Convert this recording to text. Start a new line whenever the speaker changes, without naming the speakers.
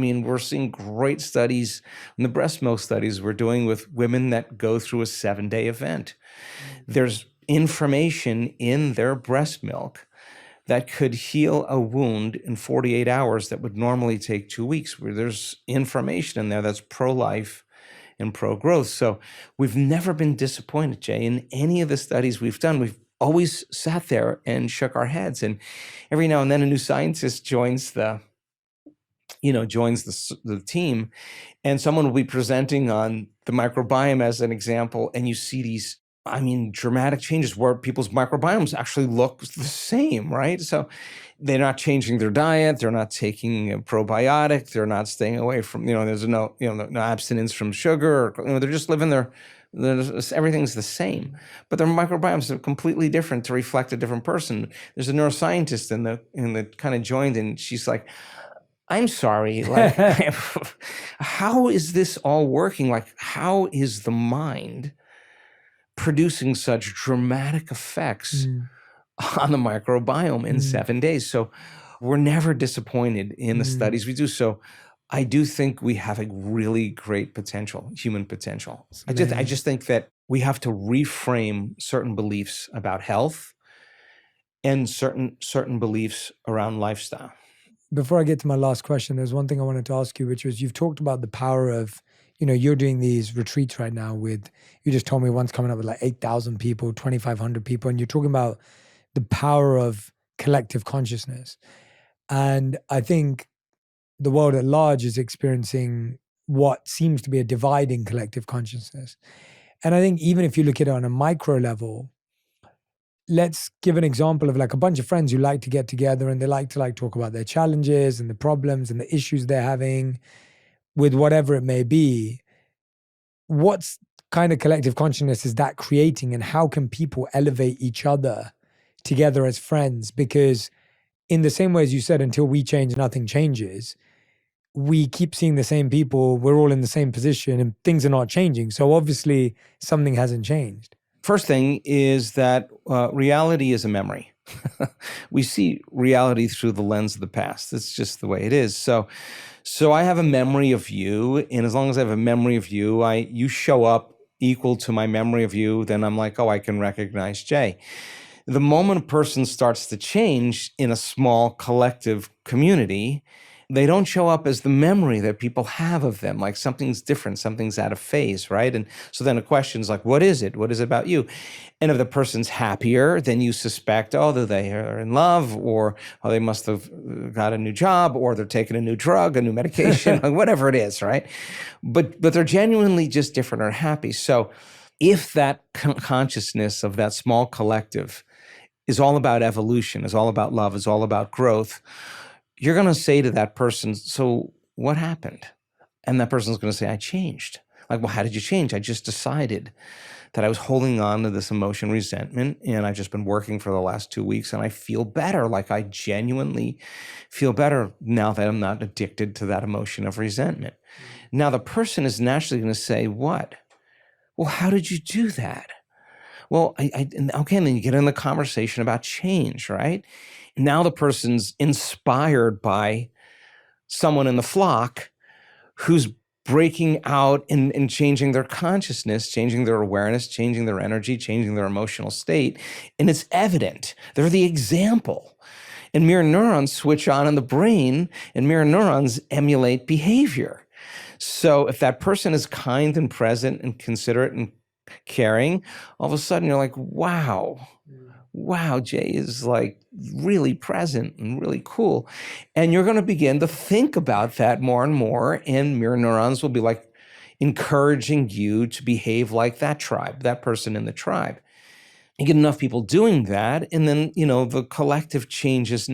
mean, we're seeing great studies in the breast milk studies we're doing with women that go through a 7-day event. There's information in their breast milk that could heal a wound in 48 hours that would normally take 2 weeks, where there's information in there that's pro-life and pro-growth. So we've never been disappointed, Jay, in any of the studies we've done. We've always sat there and shook our heads. And every now and then a new scientist joins the team, and someone will be presenting on the microbiome as an example, and you see these, dramatic changes where people's microbiomes actually look the same, right? So they're not changing their diet, they're not taking a probiotic, they're not staying away from, there's no abstinence from sugar, or, they're just living everything's the same, but their microbiomes are completely different to reflect a different person. There's a neuroscientist in the kind of joined, and she's like, I'm sorry, like, how is this all working? Like, how is the mind producing such dramatic effects on the microbiome in 7 days? So we're never disappointed in the studies we do. So I do think we have a really great potential, human potential. I just think that we have to reframe certain beliefs about health and certain beliefs around lifestyle.
Before I get to my last question, there's one thing I wanted to ask you, which was, you've talked about the power of, you're doing these retreats right now with, you just told me one's coming up with like 8,000 people, 2,500 people, and you're talking about the power of collective consciousness. And I think the world at large is experiencing what seems to be a dividing collective consciousness. And I think even if you look at it on a micro level, let's give an example of like a bunch of friends who like to get together and they like to talk about their challenges and the problems and the issues they're having with whatever it may be. What's kind of collective consciousness is that creating, and how can people elevate each other together as friends? Because in the same way as you said, until we change, nothing changes. We keep seeing the same people, we're all in the same position, and things are not changing. So obviously something hasn't changed.
First thing is that reality is a memory. We see reality through the lens of the past. It's just the way it is. So I have a memory of you, and as long as I have a memory of you, you show up equal to my memory of you, then I'm like, oh, I can recognize Jay. The moment a person starts to change in a small collective community, they don't show up as the memory that people have of them. Like something's different, something's out of phase, right? And so then the question's like, what is it? What is it about you? And if the person's happier, then you suspect, oh, they are in love, or oh, they must have got a new job, or they're taking a new drug, a new medication, whatever it is, right? But they're genuinely just different or happy. So if that consciousness of that small collective is all about evolution, is all about love, is all about growth, you're going to say to that person, so what happened? And that person's going to say, I changed. Like, well, how did you change? I just decided that I was holding on to this emotion, resentment, and I've just been working for the last 2 weeks, and I feel better. Like, I genuinely feel better now that I'm not addicted to that emotion of resentment. Now, the person is naturally going to say, what? Well, how did you do that? Well, okay, and then you get in the conversation about change, right? Now the person's inspired by someone in the flock who's breaking out and changing their consciousness, changing their awareness, changing their energy, changing their emotional state. And it's evident. They're the example. And mirror neurons switch on in the brain, and mirror neurons emulate behavior. So if that person is kind and present and considerate and caring, all of a sudden you're like, wow, Jay is like really present and really cool. And you're going to begin to think about that more and more, and mirror neurons will be like encouraging you to behave like that tribe, that person in the tribe. You get enough people doing that, and then, the collective changes